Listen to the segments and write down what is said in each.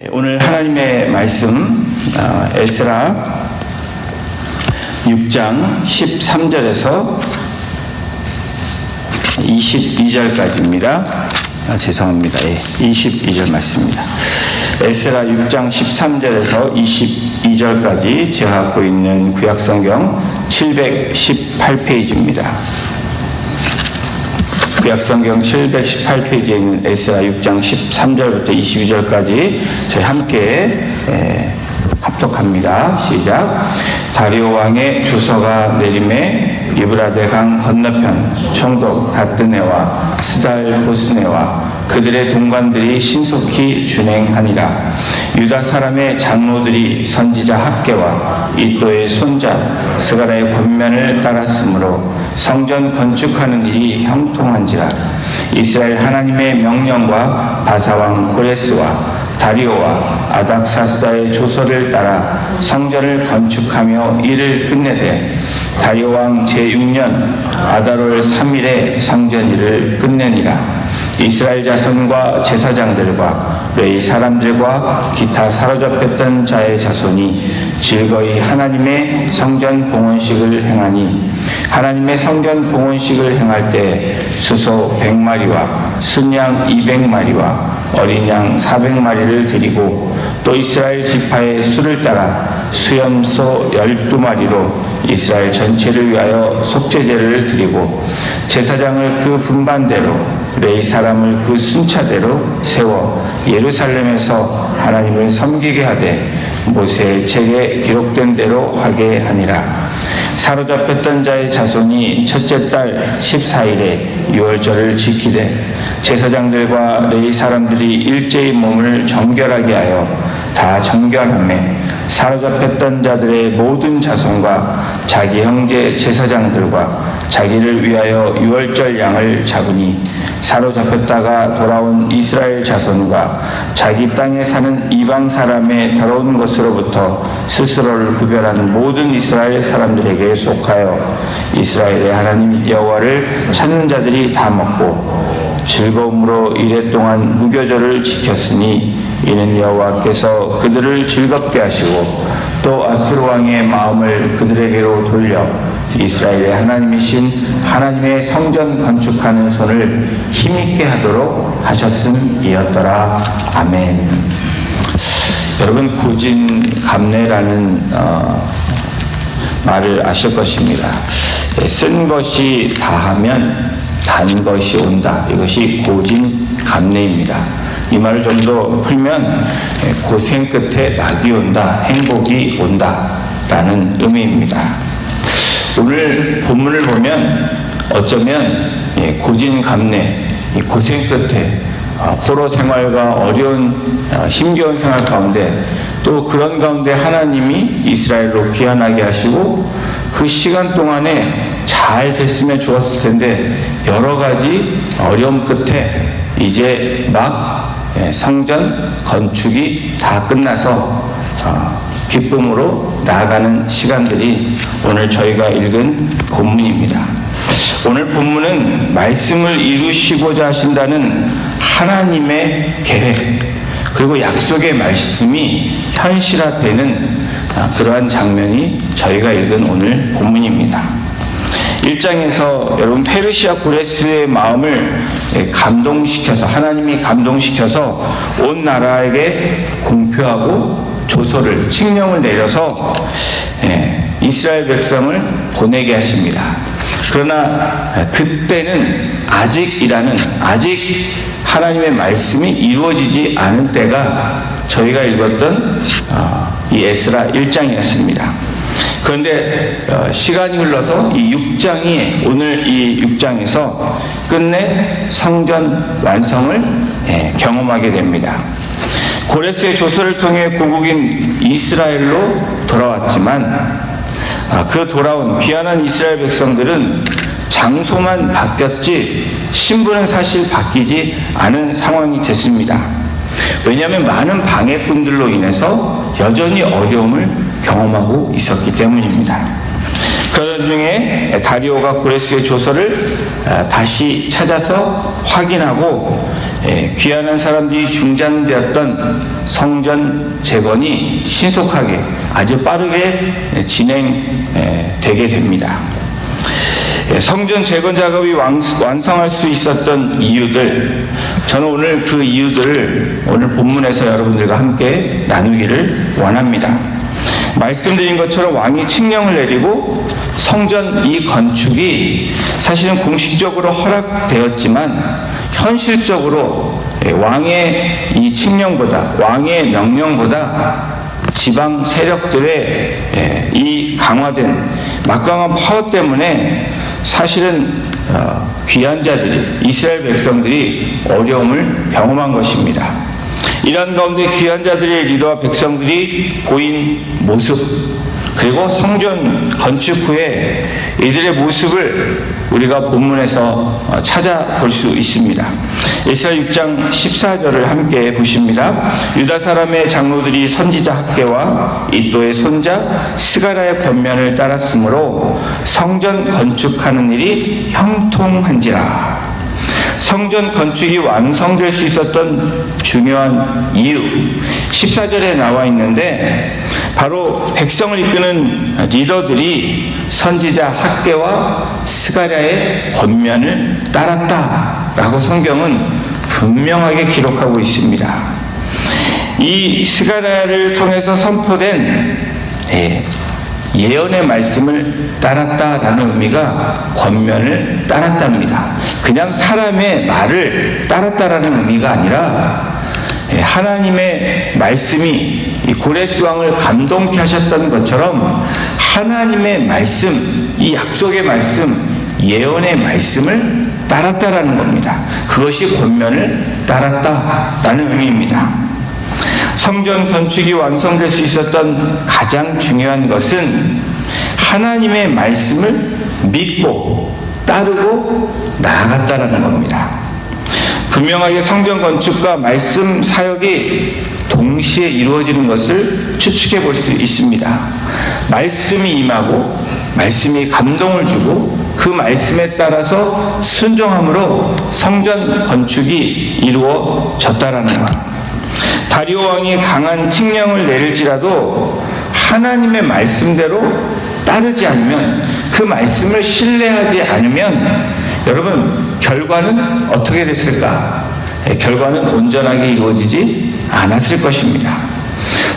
오늘 하나님의 말씀 에스라 6장 13절에서 22절까지입니다. 죄송합니다. 22절 말씀입니다. 에스라 6장 13절에서 22절까지 제가 갖고 있는 구약성경 718페이지입니다. 구약성경 718페이지에 있는 에스라 6장 13절부터 22절까지 저희 함께 합독합니다. 시작. 다리오 왕의 주서가 내림에 유브라데 강 건너편 총독 다뜨네와 스달 보스네와 그들의 동관들이 신속히 준행하니라. 유다 사람의 장로들이 선지자 학개와 이또의 손자 스가랴의 권면을 따랐으므로 성전 건축하는 일이 형통한지라. 이스라엘 하나님의 명령과 바사왕 고레스와 다리오와 아닥사스다의 조서를 따라 성전을 건축하며 일을 끝내되 다리오 왕 제6년 아달월 3일에 성전 일을 끝내니라. 이스라엘 자손과 제사장들과 레위 사람들과 기타 사로잡혔던 자의 자손이 즐거이 하나님의 성전 봉헌식을 행하니 하나님의 성전 봉헌식을 행할 때 수소 100마리와 순양 200마리와 어린 양 400마리를 드리고 또 이스라엘 지파의 수를 따라 수염소 12마리로 이스라엘 전체를 위하여 속죄제를 드리고 제사장을 그 분반대로 레위 사람을 그 순차대로 세워 예루살렘에서 하나님을 섬기게 하되 모세의 책에 기록된 대로 하게 하니라. 사로잡혔던 자의 자손이 첫째 달 14일에 유월절을 지키되 제사장들과 레위 사람들이 일제히 몸을 정결하게 하여 다 정결하매 사로잡혔던 자들의 모든 자손과 자기 형제 제사장들과 자기를 위하여 유월절 양을 잡으니 사로잡혔다가 돌아온 이스라엘 자손과 자기 땅에 사는 이방 사람의 더러운 것으로부터 스스로를 구별한 모든 이스라엘 사람들에게 속하여 이스라엘의 하나님 여호와를 찾는 자들이 다 먹고 즐거움으로 이랫동안 무교절을 지켰으니 이는 여호와께서 그들을 즐겁게 하시고 또 아스루 왕의 마음을 그들에게로 돌려 이스라엘의 하나님이신 하나님의 성전 건축하는 손을 힘있게 하도록 하셨음이었더라. 아멘. 여러분, 고진감래라는 말을 아실 것입니다. 쓴 것이 다하면 단 것이 온다. 이것이 고진감래입니다. 이 말을 좀 더 풀면 고생 끝에 낙이 온다, 행복이 온다 라는 의미입니다. 오늘 본문을 보면 어쩌면 고진감래, 고생 끝에 포로 생활과 어려운 힘겨운 생활 가운데 또 그런 가운데 하나님이 이스라엘로 귀환하게 하시고 그 시간 동안에 잘 됐으면 좋았을 텐데 여러 가지 어려움 끝에 이제 막 성전 건축이 다 끝나서 기쁨으로 나아가는 시간들이 오늘 저희가 읽은 본문입니다. 오늘 본문은 말씀을 이루시고자 하신다는 하나님의 계획 그리고 약속의 말씀이 현실화되는 그러한 장면이 저희가 읽은 오늘 본문입니다. 1장에서 여러분 페르시아 고레스의 마음을 감동시켜서 하나님이 감동시켜서 온 나라에게 공표하고 조서를 칙령을 내려서 이스라엘 백성을 보내게 하십니다. 그러나 그때는 아직 하나님의 말씀이 이루어지지 않은 때가 저희가 읽었던 이 에스라 1장이었습니다. 그런데 시간이 흘러서 이 6장이 오늘 이 6장에서 끝내 성전 완성을 경험하게 됩니다. 고레스의 조서를 통해 고국인 이스라엘로 돌아왔지만 그 돌아온 귀환한 이스라엘 백성들은 장소만 바뀌었지 신분은 사실 바뀌지 않은 상황이 됐습니다. 왜냐하면 많은 방해꾼들로 인해서 여전히 어려움을 경험하고 있었기 때문입니다. 그러던 중에 다리오가 고레스의 조서를 다시 찾아서 확인하고 귀환한 사람들이 중단되었던 성전 재건이 신속하게 아주 빠르게 진행되게 됩니다. 성전 재건 작업이 완성할 수 있었던 이유들, 저는 오늘 그 이유들을 오늘 본문에서 여러분들과 함께 나누기를 원합니다. 말씀드린 것처럼 왕이 칙령을 내리고 성전 이 건축이 사실은 공식적으로 허락되었지만 현실적으로 왕의 이 칙령보다, 왕의 명령보다 지방 세력들의 이 강화된 막강한 파워 때문에 사실은 귀한 자들이, 이스라엘 백성들이 어려움을 경험한 것입니다. 이런 가운데 귀한 자들의 리더와 백성들이 보인 모습, 그리고 성전 건축 후에 이들의 모습을 우리가 본문에서 찾아볼 수 있습니다. 에스라 6장 14절을 함께 보십니다. 유다 사람의 장로들이 선지자 학개와 이도의 손자 스가랴의 권면을 따랐으므로 성전 건축하는 일이 형통한지라. 성전 건축이 완성될 수 있었던 중요한 이유 14절에 나와 있는데, 바로 백성을 이끄는 리더들이 선지자 학개와 스가랴의 권면을 따랐다라고 성경은 분명하게 기록하고 있습니다. 이 스가랴를 통해서 선포된 예언의 말씀을 따랐다라는 의미가 권면을 따랐답니다. 그냥 사람의 말을 따랐다라는 의미가 아니라 하나님의 말씀이 이 고레스 왕을 감동케 하셨던 것처럼 하나님의 말씀, 이 약속의 말씀, 예언의 말씀을 따랐다라는 겁니다. 그것이 권면을 따랐다라는 의미입니다. 성전 건축이 완성될 수 있었던 가장 중요한 것은 하나님의 말씀을 믿고 따르고 나아갔다라는 겁니다. 분명하게 성전 건축과 말씀 사역이 동시에 이루어지는 것을 추측해 볼 수 있습니다. 말씀이 임하고 말씀이 감동을 주고 그 말씀에 따라서 순종함으로 성전 건축이 이루어졌다라는 것. 다리오 왕이 강한 칙령을 내릴지라도 하나님의 말씀대로 따르지 않으면, 그 말씀을 신뢰하지 않으면 여러분 결과는 어떻게 됐을까? 결과는 온전하게 이루어지지 않았을 것입니다.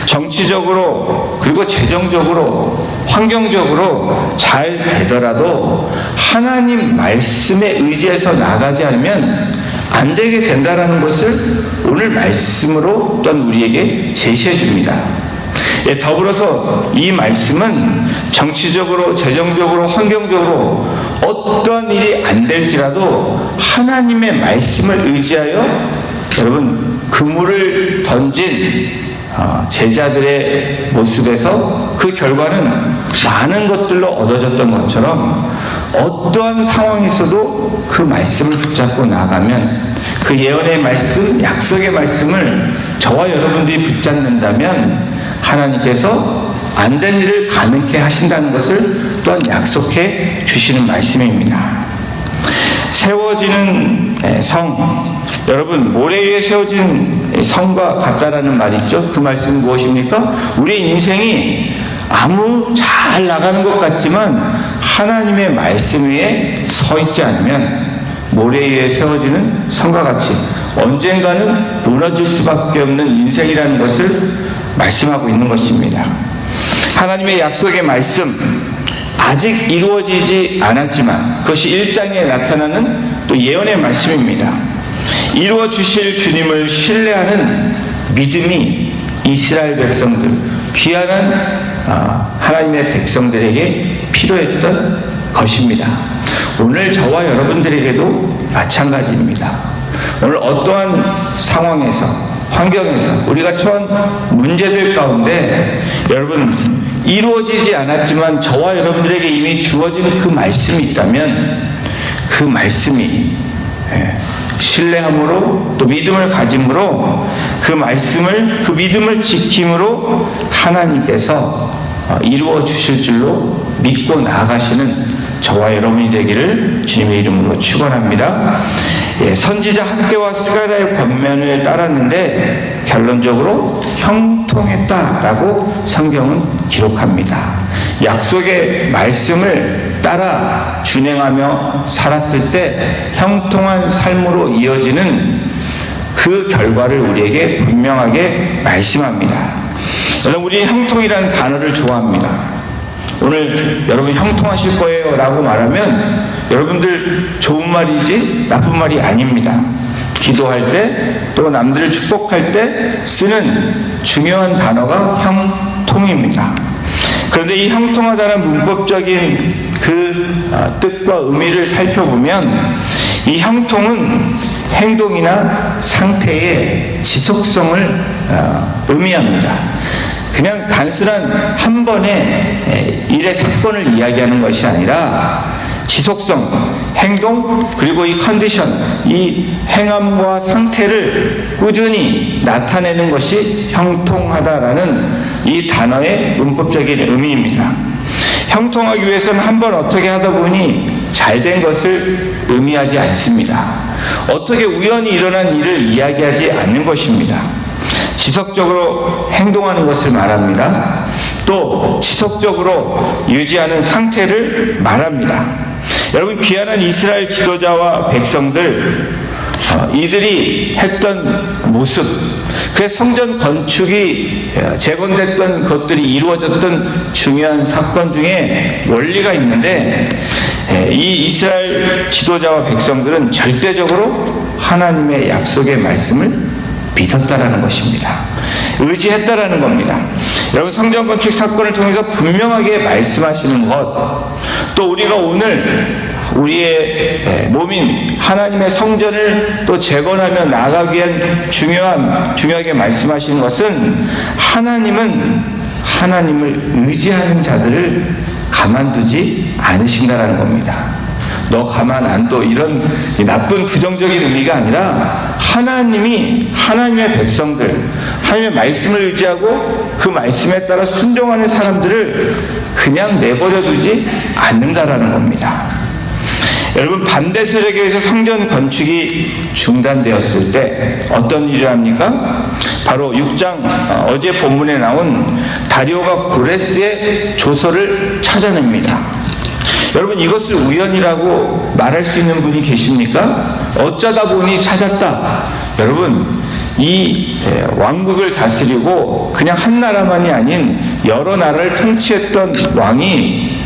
정치적으로 그리고 재정적으로 환경적으로 잘 되더라도 하나님 말씀에 의지해서 나가지 않으면 안 되게 된다라는 것을 오늘 말씀으로 또한 우리에게 제시해 줍니다. 더불어서 이 말씀은 정치적으로, 재정적으로, 환경적으로 어떠한 일이 안 될지라도 하나님의 말씀을 의지하여 여러분 그물을 던진 제자들의 모습에서 그 결과는 많은 것들로 얻어졌던 것처럼 어떠한 상황에서도 그 말씀을 붙잡고 나가면, 그 예언의 말씀, 약속의 말씀을 저와 여러분들이 붙잡는다면 하나님께서 안 된 일을 가능케 하신다는 것을 또한 약속해 주시는 말씀입니다. 세워지는 성, 여러분 모래 위에 세워진 성과 같다라는 말이 있죠. 그 말씀은 무엇입니까? 우리의 인생이 아무 잘 나가는 것 같지만 하나님의 말씀 위에 서 있지 않으면 모래 위에 세워지는 성과 같이 언젠가는 무너질 수밖에 없는 인생이라는 것을 말씀하고 있는 것입니다. 하나님의 약속의 말씀 아직 이루어지지 않았지만 그것이 1장에 나타나는 또 예언의 말씀입니다. 이루어 주실 주님을 신뢰하는 믿음이 이스라엘 백성들, 귀한 하나님의 백성들에게 필요했던 것입니다. 오늘 저와 여러분들에게도 마찬가지입니다. 오늘 어떠한 상황에서, 환경에서 우리가 처한 문제들 가운데 여러분 이루어지지 않았지만 저와 여러분들에게 이미 주어진 그 말씀이 있다면 그 말씀이 신뢰함으로 또 믿음을 가짐으로 그 말씀을, 그 믿음을 지킴으로 하나님께서 이루어 주실 줄로 믿고 나아가시는 저와 여러분이 되기를 주님의 이름으로 축원합니다. 선지자 학개와 스가랴의 권면을 따랐는데 결론적으로 형통했다라고 성경은 기록합니다. 약속의 말씀을 따라 준행하며 살았을 때 형통한 삶으로 이어지는 그 결과를 우리에게 분명하게 말씀합니다. 여러분, 우리 형통이라는 단어를 좋아합니다. 오늘 여러분 형통하실 거예요 라고 말하면 여러분들 좋은 말이지 나쁜 말이 아닙니다. 기도할 때 또 남들을 축복할 때 쓰는 중요한 단어가 형통입니다. 그런데 이 형통하다는 문법적인 그 뜻과 의미를 살펴보면 이 형통은 행동이나 상태의 지속성을 의미합니다. 그냥 단순한 한 번의 일의 사건을 이야기하는 것이 아니라 지속성, 행동, 그리고 이 컨디션, 이 행함과 상태를 꾸준히 나타내는 것이 형통하다라는 이 단어의 문법적인 의미입니다. 형통하기 위해서는 한 번 어떻게 하다 보니 잘된 것을 의미하지 않습니다. 어떻게 우연히 일어난 일을 이야기하지 않는 것입니다. 지속적으로 행동하는 것을 말합니다. 또 지속적으로 유지하는 상태를 말합니다. 여러분, 귀환한 이스라엘 지도자와 백성들, 이들이 했던 모습, 그 성전 건축이 재건됐던 것들이 이루어졌던 중요한 사건 중에 원리가 있는데, 이 이스라엘 지도자와 백성들은 절대적으로 하나님의 약속의 말씀을 믿었다라는 것입니다. 의지했다라는 겁니다. 여러분, 성전 건축 사건을 통해서 분명하게 말씀하시는 것, 또 우리가 오늘 우리의 몸인 하나님의 성전을 또 재건하며 나아가기 위한 중요하게 말씀하시는 것은 하나님을 의지하는 자들을 가만두지 않으신다라는 겁니다. 너 가만 안 둬, 이런 나쁜 부정적인 의미가 아니라 하나님의 백성들, 하나님의 말씀을 의지하고 그 말씀에 따라 순종하는 사람들을 그냥 내버려 두지 않는다라는 겁니다. 여러분, 반대 세력에 의해서 성전 건축이 중단되었을 때 어떤 일을 합니까? 바로 6장 어제 본문에 나온 다리오가 고레스의 조서를 찾아냅니다. 여러분, 이것을 우연이라고 말할 수 있는 분이 계십니까? 어쩌다 보니 찾았다. 여러분, 이 왕국을 다스리고 그냥 한 나라만이 아닌 여러 나라를 통치했던 왕이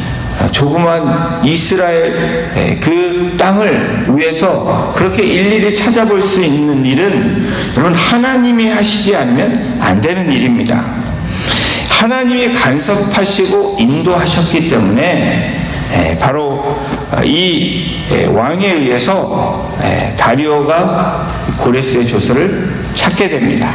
조그만 이스라엘 그 땅을 위해서 그렇게 일일이 찾아볼 수 있는 일은 여러분, 하나님이 하시지 않으면 안 되는 일입니다. 하나님이 간섭하시고 인도하셨기 때문에 바로 이 왕에 의해서 다리오가 고레스의 조서를 찾게 됩니다.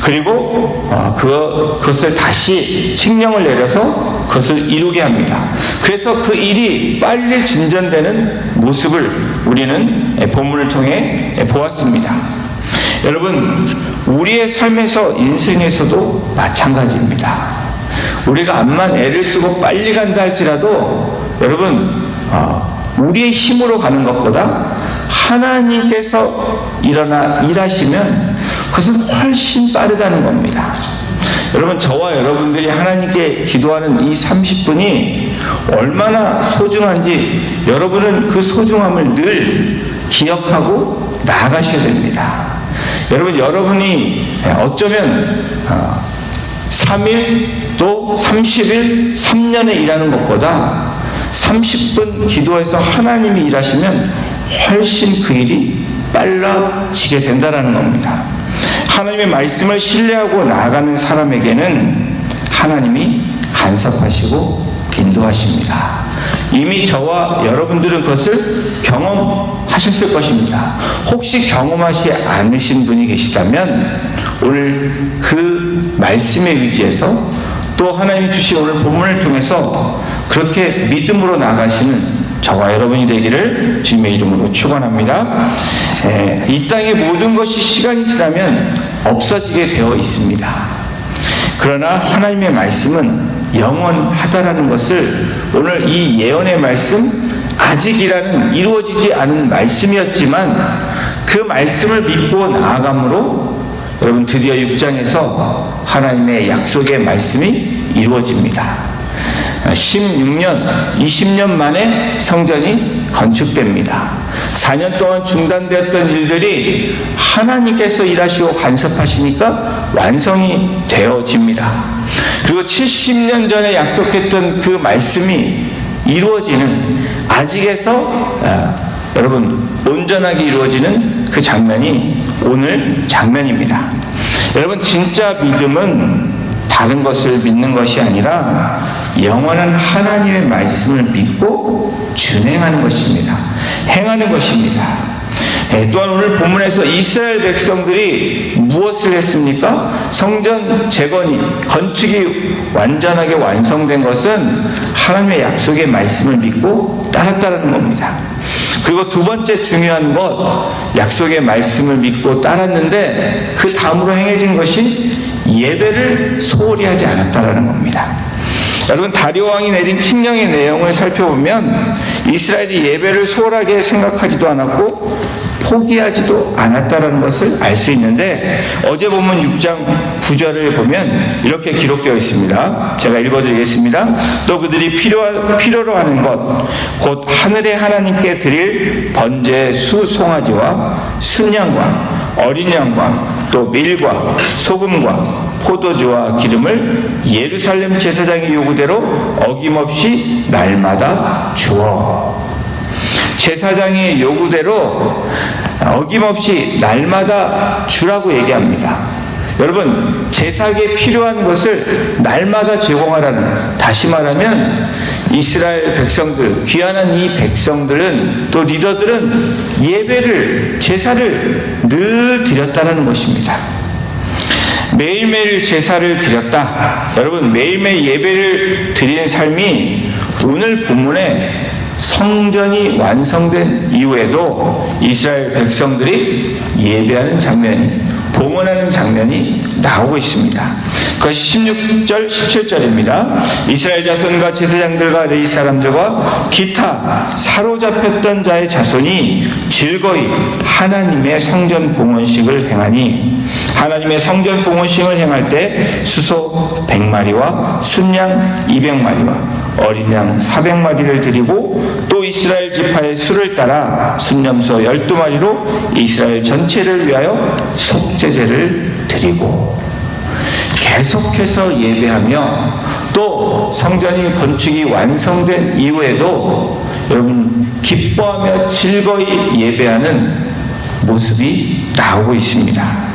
그리고 그것을 다시 칙령을 내려서 그것을 이루게 합니다. 그래서 그 일이 빨리 진전되는 모습을 우리는 본문을 통해 보았습니다. 여러분, 우리의 삶에서, 인생에서도 마찬가지입니다. 우리가 암만 애를 쓰고 빨리 간다 할지라도 여러분, 우리의 힘으로 가는 것보다 하나님께서 일하시면 그것은 훨씬 빠르다는 겁니다. 여러분, 저와 여러분들이 하나님께 기도하는 이 30분이 얼마나 소중한지 여러분은 그 소중함을 늘 기억하고 나아가셔야 됩니다. 여러분, 여러분이 어쩌면 3일 또 30일 3년에 일하는 것보다 30분 기도해서 하나님이 일하시면 훨씬 그 일이 빨라지게 된다는 겁니다. 하나님의 말씀을 신뢰하고 나아가는 사람에게는 하나님이 간섭하시고 인도하십니다. 이미 저와 여러분들은 그것을 경험하셨을 것입니다. 혹시 경험하지 않으신 분이 계시다면 오늘 그 말씀에 의지해서 또 하나님이 주신 오늘 본문을 통해서 그렇게 믿음으로 나가시는 저와 여러분이 되기를 주님의 이름으로 축원합니다. 이 땅의 모든 것이 시간이 지나면 없어지게 되어 있습니다. 그러나 하나님의 말씀은 영원하다라는 것을 오늘 이 예언의 말씀, 아직이라는 이루어지지 않은 말씀이었지만 그 말씀을 믿고 나아감으로 여러분 드디어 6장에서 하나님의 약속의 말씀이 이루어집니다. 16년, 20년 만에 성전이 건축됩니다. 4년 동안 중단되었던 일들이 하나님께서 일하시고 간섭하시니까 완성이 되어집니다. 그리고 70년 전에 약속했던 그 말씀이 이루어지는, 아직에서 여러분 온전하게 이루어지는 그 장면이 오늘 장면입니다. 여러분, 진짜 믿음은 다른 것을 믿는 것이 아니라 영원한 하나님의 말씀을 믿고 준행하는 것입니다. 행하는 것입니다. 또한 오늘 본문에서 이스라엘 백성들이 무엇을 했습니까? 성전 재건이, 건축이 완전하게 완성된 것은 하나님의 약속의 말씀을 믿고 따랐다는 겁니다. 그리고 두 번째 중요한 것, 약속의 말씀을 믿고 따랐는데 그 다음으로 행해진 것이 예배를 소홀히 하지 않았다는 겁니다. 여러분, 다리오 왕이 내린 칙령의 내용을 살펴보면 이스라엘이 예배를 소홀하게 생각하지도 않았고 포기하지도 않았다는 것을 알 수 있는데, 어제 본문 6장 9절을 보면 이렇게 기록되어 있습니다. 제가 읽어드리겠습니다. 또 그들이 필요로 하는 것, 곧 하늘의 하나님께 드릴 번제 수송아지와 순양과 어린 양과 또 밀과 소금과 포도주와 기름을 예루살렘 제사장의 요구대로 어김없이 날마다 주어. 제사장의 요구대로 어김없이 날마다 주라고 얘기합니다. 여러분, 제사에 필요한 것을 날마다 제공하라는, 다시 말하면 이스라엘 백성들, 귀환한 이 백성들은, 또 리더들은 예배를, 제사를 늘 드렸다는 것입니다. 매일매일 제사를 드렸다. 여러분, 매일매일 예배를 드리는 삶이 오늘 본문에 성전이 완성된 이후에도 이스라엘 백성들이 예배하는 장면이, 봉헌하는 장면이 나오고 있습니다. 그것이 16절, 17절입니다. 이스라엘 자손과 제사장들과 레위 사람들과 기타 사로잡혔던 자의 자손이 즐거이 하나님의 성전 봉헌식을 행하니, 하나님의 성전 봉헌식을 행할 때 수소 100마리와 순양 200마리와 어린 양 400마리를 드리고, 또 이스라엘 지파의 수를 따라 순염소 12마리로 이스라엘 전체를 위하여 속죄제를 드리고, 계속해서 예배하며 또 성전이 건축이 완성된 이후에도 여러분 기뻐하며 즐거이 예배하는 모습이 나오고 있습니다.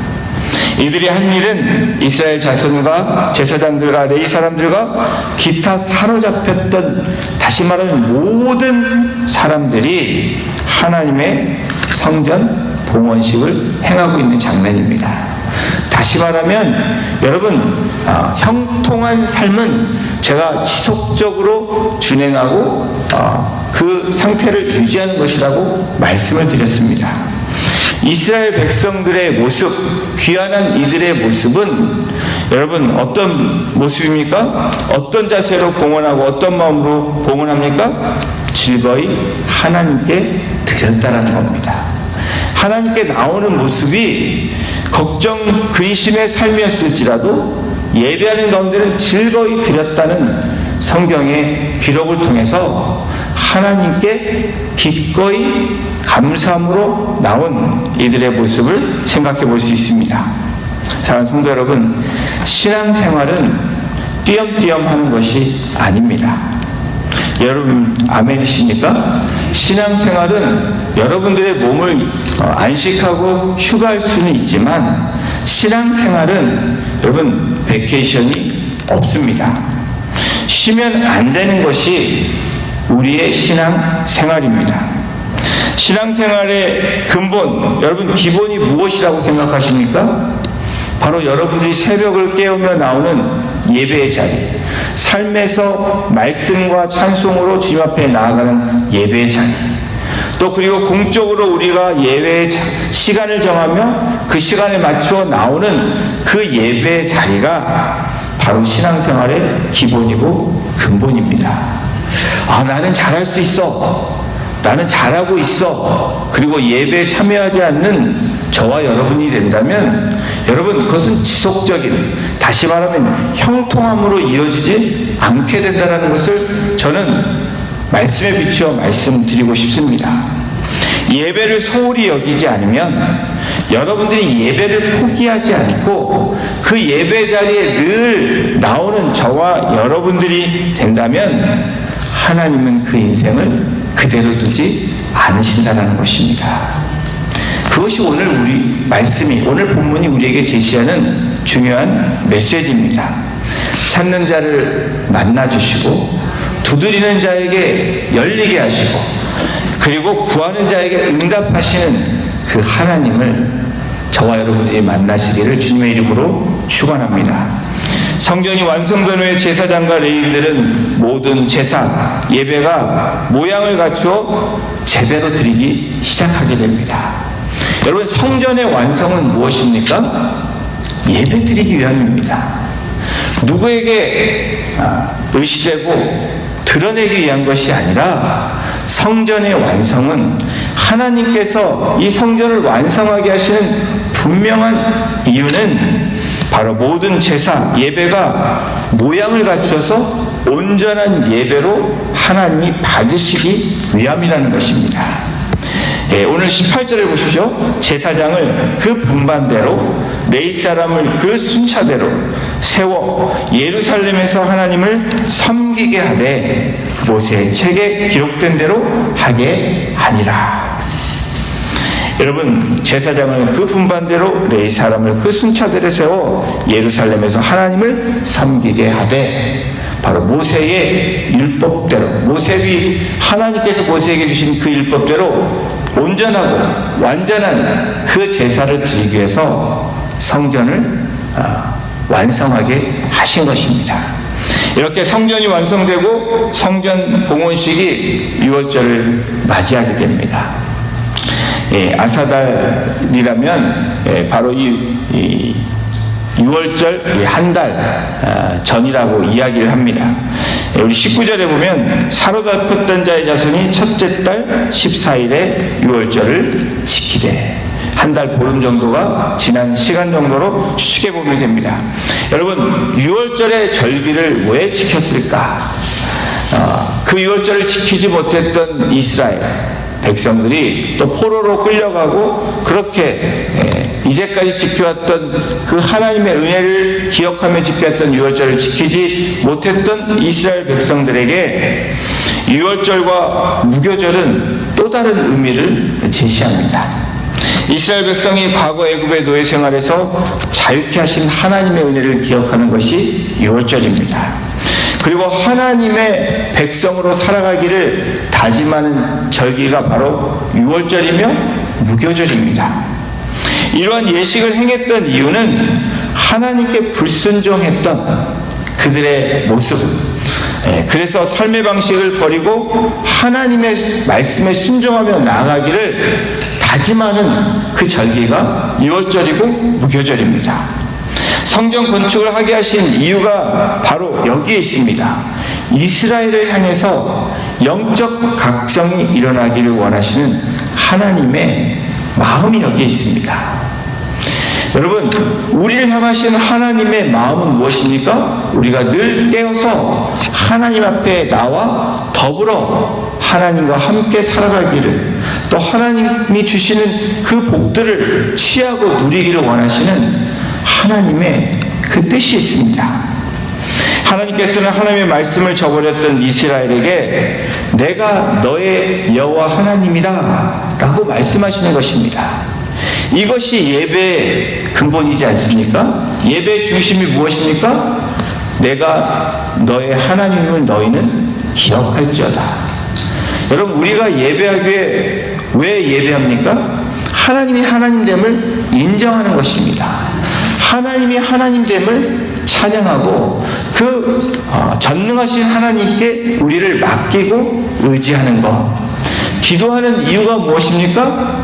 이들이 한 일은 이스라엘 자손과 제사장들과 레위 사람들과 기타 사로잡혔던, 다시 말하면 모든 사람들이 하나님의 성전 봉헌식을 행하고 있는 장면입니다. 다시 말하면 여러분, 형통한 삶은 제가 지속적으로 준행하고 그 상태를 유지하는 것이라고 말씀을 드렸습니다. 이스라엘 백성들의 모습, 귀환한 이들의 모습은 여러분 어떤 모습입니까? 어떤 자세로 봉헌하고 어떤 마음으로 봉헌합니까? 즐거이 하나님께 드렸다라는 겁니다. 하나님께 나오는 모습이 걱정, 근심의 삶이었을지라도 예배하는 가운데는 즐거이 드렸다는 성경의 기록을 통해서 하나님께 기꺼이 감사함으로 나온 이들의 모습을 생각해 볼 수 있습니다. 사랑하는 성도 여러분, 신앙생활은 띄엄띄엄 하는 것이 아닙니다. 여러분 아멘이십니까? 신앙생활은 여러분들의 몸을 안식하고 휴가할 수는 있지만 신앙생활은 여러분 베케이션이 없습니다. 쉬면 안 되는 것이 우리의 신앙생활입니다. 신앙생활의 근본, 여러분 기본이 무엇이라고 생각하십니까? 바로 여러분들이 새벽을 깨우며 나오는 예배의 자리, 삶에서 말씀과 찬송으로 주님 앞에 나아가는 예배의 자리, 또 그리고 공적으로 우리가 예배의 시간을 정하며 그 시간에 맞추어 나오는 그 예배의 자리가 바로 신앙생활의 기본이고 근본입니다. 나는 잘할 수 있어. 나는 잘하고 있어, 그리고 예배에 참여하지 않는 저와 여러분이 된다면 여러분, 그것은 지속적인, 다시 말하면 형통함으로 이어지지 않게 된다는 것을 저는 말씀에 비추어 말씀드리고 싶습니다. 예배를 소홀히 여기지 않으면 여러분들이 예배를 포기하지 않고 그 예배 자리에 늘 나오는 저와 여러분들이 된다면 하나님은 그 인생을 그대로 두지 않으신다는 것입니다. 그것이 오늘 우리 말씀이, 오늘 본문이 우리에게 제시하는 중요한 메시지입니다. 찾는 자를 만나주시고 두드리는 자에게 열리게 하시고 그리고 구하는 자에게 응답하시는 그 하나님을 저와 여러분들이 만나시기를 주님의 이름으로 축원합니다. 성전이 완성된 후에 제사장과 레위인들은 모든 제사, 예배가 모양을 갖추어 제대로 드리기 시작하게 됩니다. 여러분, 성전의 완성은 무엇입니까? 예배 드리기 위함입니다. 누구에게 의시되고 드러내기 위한 것이 아니라 성전의 완성은 하나님께서 이 성전을 완성하게 하시는 분명한 이유는 바로 모든 제사, 예배가 모양을 갖춰서 온전한 예배로 하나님이 받으시기 위함이라는 것입니다. 오늘 18절을 보십시오. 제사장을 그 분반대로 레위 사람을 그 순차대로 세워 예루살렘에서 하나님을 섬기게 하되 모세의 책에 기록된 대로 하게 하니라. 여러분, 제사장을 그 분반대로 레위 사람을 그 순차대로 세워 예루살렘에서 하나님을 섬기게 하되 바로 모세의 율법대로, 하나님께서 모세에게 주신 그 율법대로 온전하고 완전한 그 제사를 드리기 위해서 성전을 완성하게 하신 것입니다. 이렇게 성전이 완성되고 성전 봉헌식이 6월절을 맞이하게 됩니다. 아사달이라면 바로 이 6월절 한 달 전이라고 이야기를 합니다. 우리 19절에 보면 사로잡혔던 자의 자손이 첫째 달 14일에 6월절을 지키되, 한 달 보름 정도가 지난 시간 정도로 추측해 보면 됩니다. 여러분, 6월절의 절기를 왜 지켰을까? 그 6월절을 지키지 못했던 이스라엘 백성들이 또 포로로 끌려가고 그렇게 이제까지 지켜왔던 그 하나님의 은혜를 기억하며 지켜왔던 6월절을 지키지 못했던 이스라엘 백성들에게 6월절과 무교절은 또 다른 의미를 제시합니다. 이스라엘 백성이 과거 애굽의 노예 생활에서 자유케 하신 하나님의 은혜를 기억하는 것이 6월절입니다. 그리고 하나님의 백성으로 살아가기를 다짐하는 절기가 바로 6월절이며 무교절입니다. 이러한 예식을 행했던 이유는 하나님께 불순종했던 그들의 모습, 그래서 삶의 방식을 버리고 하나님의 말씀에 순종하며 나아가기를 다짐하는 그 절기가 6월절이고 무교절입니다. 성전 건축을 하게 하신 이유가 바로 여기에 있습니다. 이스라엘을 향해서 영적 각성이 일어나기를 원하시는 하나님의 마음이 여기에 있습니다. 여러분, 우리를 향하신 하나님의 마음은 무엇입니까? 우리가 늘 깨어서 하나님 앞에 나와 더불어 하나님과 함께 살아가기를, 또 하나님이 주시는 그 복들을 취하고 누리기를 원하시는 하나님의 그 뜻이 있습니다. 하나님께서는 하나님의 말씀을 저버렸던 이스라엘에게 내가 너의 여호와 하나님이다 라고 말씀하시는 것입니다. 이것이 예배의 근본이지 않습니까? 예배의 중심이 무엇입니까? 내가 너의 하나님을 너희는 기억할지어다. 여러분, 우리가 예배하기 위해 왜 예배합니까? 하나님이 하나님됨을 인정하는 것입니다. 하나님이 하나님됨을 찬양하고 그 전능하신 하나님께 우리를 맡기고 의지하는 것. 기도하는 이유가 무엇입니까?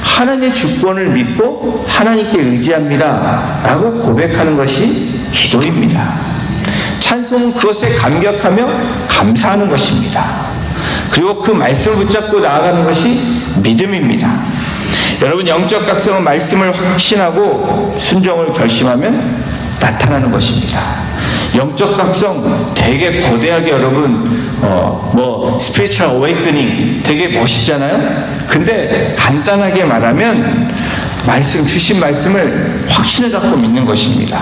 하나님의 주권을 믿고 하나님께 의지합니다 라고 고백하는 것이 기도입니다. 찬송은 그것에 감격하며 감사하는 것입니다. 그리고 그 말씀을 붙잡고 나아가는 것이 믿음입니다. 여러분, 영적 각성은 말씀을 확신하고 순종을 결심하면 나타나는 것입니다. 영적 각성 되게 거대하게 여러분 spiritual awakening 되게 멋있잖아요. 근데 간단하게 말하면 주신 말씀을 확신을 갖고 믿는 것입니다.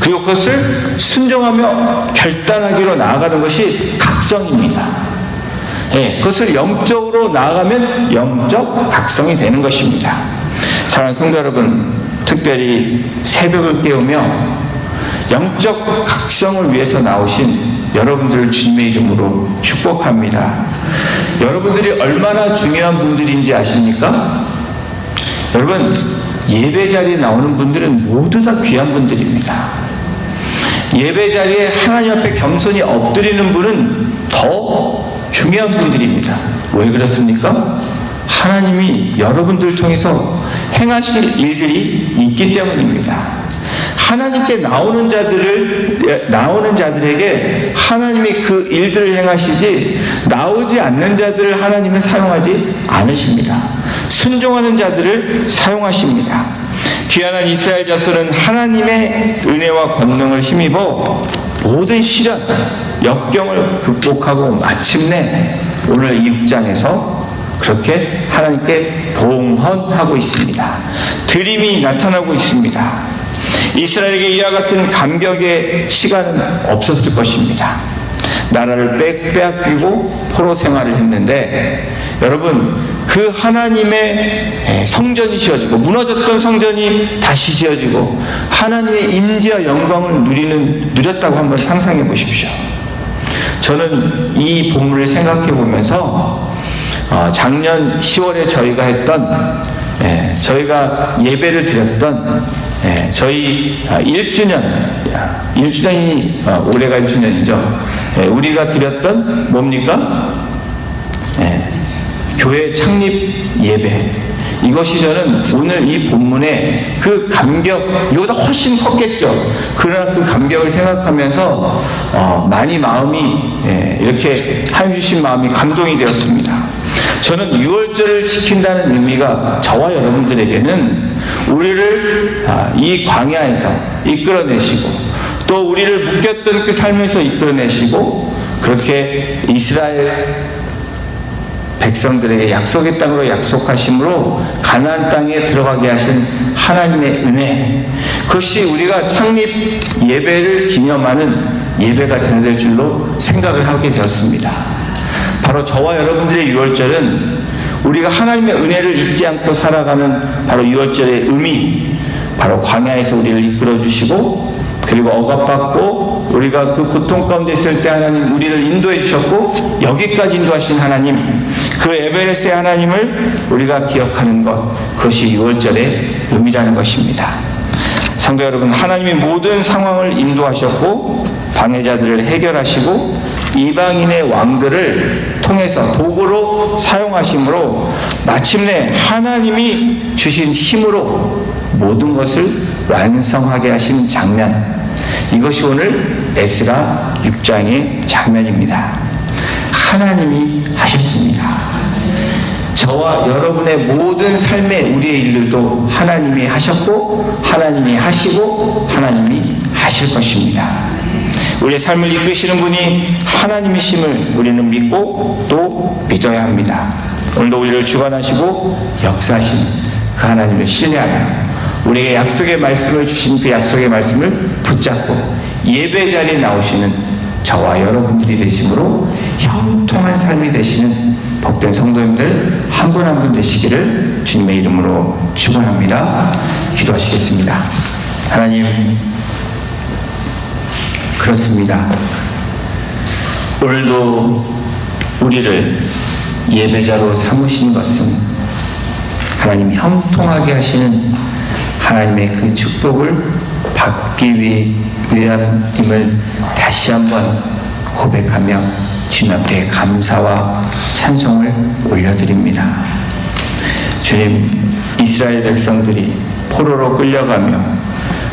그리고 그것을 순종하며 결단하기로 나아가는 것이 각성입니다. 그것을 영적으로 나아가면 영적 각성이 되는 것입니다. 사랑하는 성도 여러분, 특별히 새벽을 깨우며 영적 각성을 위해서 나오신 여러분들을 주님의 이름으로 축복합니다. 여러분들이 얼마나 중요한 분들인지 아십니까? 여러분, 예배 자리에 나오는 분들은 모두 다 귀한 분들입니다. 예배 자리에 하나님 앞에 겸손히 엎드리는 분은 더 중요한 분들입니다. 왜 그렇습니까? 하나님이 여러분들을 통해서 행하실 일들이 있기 때문입니다. 하나님께 나오는 자들에게 하나님이 그 일들을 행하시지, 나오지 않는 자들을 하나님은 사용하지 않으십니다. 순종하는 자들을 사용하십니다. 귀환한 이스라엘 자손은 하나님의 은혜와 권능을 힘입어 모든 시련, 역경을 극복하고 마침내 오늘 이 6장에서 그렇게 하나님께 봉헌하고 있습니다. 드림이 나타나고 있습니다. 이스라엘에게 이와 같은 감격의 시간은 없었을 것입니다. 나라를 빼앗기고 포로 생활을 했는데, 여러분, 그 하나님의 성전이 지어지고 무너졌던 성전이 다시 지어지고 하나님의 임재와 영광을 누렸다고 한번 상상해 보십시오. 저는 이 본문을 생각해 보면서 작년 10월에 저희가 예배를 드렸던 저희 1주년이 올해가 1주년이죠. 우리가 드렸던 뭡니까? 교회 창립 예배. 이것이 저는 오늘 이 본문의 그 감격, 이보다 훨씬 컸겠죠. 그러나 그 감격을 생각하면서 많이 마음이 이렇게 하나님 주신 마음이 감동이 되었습니다. 저는 유월절을 지킨다는 의미가 저와 여러분들에게는 우리를 이 광야에서 이끌어내시고, 또 우리를 묶였던 그 삶에서 이끌어내시고, 그렇게 이스라엘 백성들에게 약속의 땅으로 약속하심으로 가나안 땅에 들어가게 하신 하나님의 은혜, 그것이 우리가 창립 예배를 기념하는 예배가 될 줄로 생각을 하게 되었습니다. 바로 저와 여러분들의 유월절은 우리가 하나님의 은혜를 잊지 않고 살아가는 바로 유월절의 의미, 바로 광야에서 우리를 이끌어주시고, 그리고 억압받고 우리가 그 고통 가운데 있을 때 하나님 우리를 인도해 주셨고, 여기까지 인도하신 하나님, 그 에베레스의 하나님을 우리가 기억하는 것, 그것이 유월절의 의미라는 것입니다. 성도 여러분, 하나님이 모든 상황을 인도하셨고 방해자들을 해결하시고 이방인의 왕들을 통해서 도구로 사용하심으로 마침내 하나님이 주신 힘으로 모든 것을 완성하게 하신 장면, 이것이 오늘 에스라 6장의 장면입니다. 하나님이 하셨습니다. 저와 여러분의 모든 삶의 우리의 일들도 하나님이 하셨고, 하나님이 하시고, 하나님이 하실 것입니다. 우리의 삶을 이끄시는 분이 하나님이심을 우리는 믿고 또 믿어야 합니다. 오늘도 우리를 주관하시고 역사하신 그 하나님을 신뢰하여 우리에게 약속의 말씀을 주신 그 약속의 말씀을 붙잡고 예배 자리에 나오시는 저와 여러분들이 되심으로 형통한 삶이 되시는 복된 성도님들 한 분 한 분 되시기를 주님의 이름으로 축원합니다. 기도하시겠습니다. 하나님, 그렇습니다. 오늘도 우리를 예배자로 삼으신 것은 하나님 형통하게 하시는 하나님의 그 축복을 받기 위함임을 다시 한번 고백하며 주님 앞에 감사와 찬송을 올려드립니다. 주님, 이스라엘 백성들이 포로로 끌려가며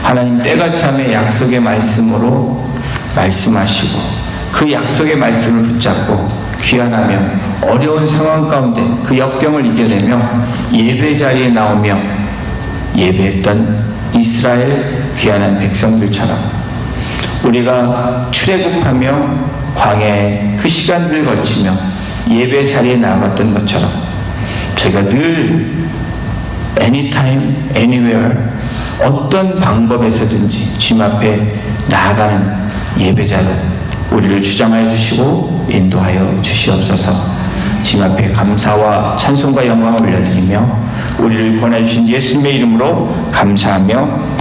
하나님 때가참의 약속의 말씀으로 말씀하시고 그 약속의 말씀을 붙잡고 귀환하며 어려운 상황 가운데 그 역경을 이겨내며 예배 자리에 나오며 예배했던 이스라엘 귀환한 백성들처럼 우리가 출애굽하며 광야에 그 시간들을 거치며 예배 자리에 나아갔던 것처럼 저희가 늘 anytime, anywhere 어떤 방법에서든지 주님 앞에 나아가는 예배자로 우리를 주장하여 주시고 인도하여 주시옵소서. 주님 앞에 감사와 찬송과 영광을 올려드리며 우리를 권해 주신 예수님의 이름으로 감사하며